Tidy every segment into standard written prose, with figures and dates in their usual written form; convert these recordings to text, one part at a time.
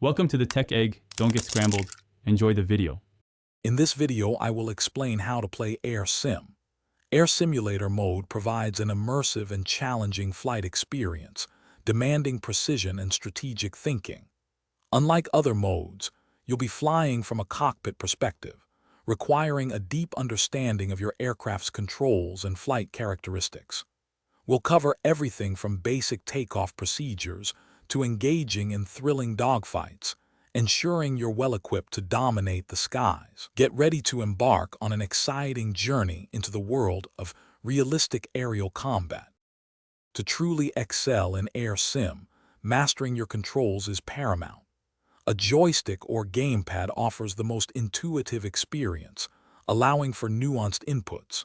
Welcome to the Tech Egg. Don't get scrambled. Enjoy the video. In this video, I will explain how to play Air Sim. Air Simulator mode provides an immersive and challenging flight experience, demanding precision and strategic thinking. Unlike other modes, you'll be flying from a cockpit perspective, requiring a deep understanding of your aircraft's controls and flight characteristics. We'll cover everything from basic takeoff procedures to engaging in thrilling dogfights, ensuring you're well-equipped to dominate the skies. Get ready to embark on an exciting journey into the world of realistic aerial combat. To truly excel in Air Sim, mastering your controls is paramount. A joystick or gamepad offers the most intuitive experience, allowing for nuanced inputs.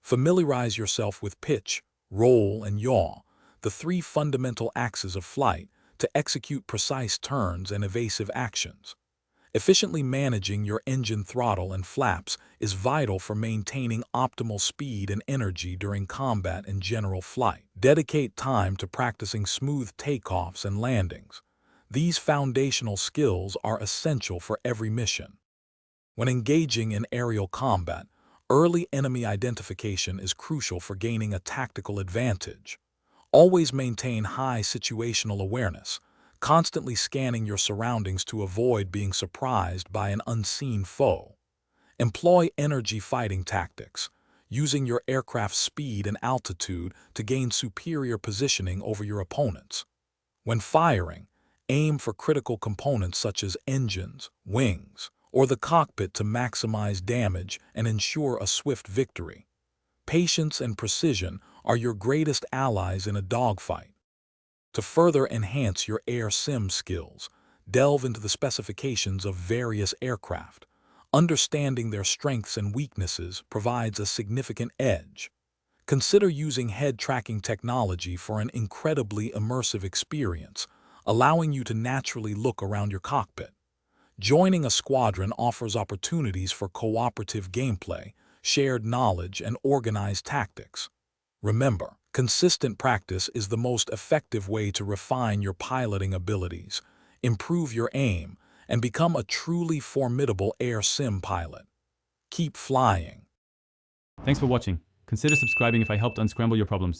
Familiarize yourself with pitch, roll, and yaw, the three fundamental axes of flight, to execute precise turns and evasive actions. Efficiently managing your engine throttle and flaps is vital for maintaining optimal speed and energy during combat and general flight. Dedicate time to practicing smooth takeoffs and landings. These foundational skills are essential for every mission. When engaging in aerial combat, early enemy identification is crucial for gaining a tactical advantage. Always maintain high situational awareness, constantly scanning your surroundings to avoid being surprised by an unseen foe. Employ energy fighting tactics, using your aircraft's speed and altitude to gain superior positioning over your opponents. When firing, aim for critical components such as engines, wings, or the cockpit to maximize damage and ensure a swift victory. Patience and precision are your greatest allies in a dogfight. To further enhance your Air Sim skills, delve into the specifications of various aircraft. Understanding their strengths and weaknesses provides a significant edge. Consider using head tracking technology for an incredibly immersive experience, allowing you to naturally look around your cockpit. Joining a squadron offers opportunities for cooperative gameplay, shared knowledge, and organized tactics. Remember, consistent practice is the most effective way to refine your piloting abilities, improve your aim, and become a truly formidable Air Sim pilot. Keep flying. Thanks for watching. Consider subscribing if I helped unscramble your problems.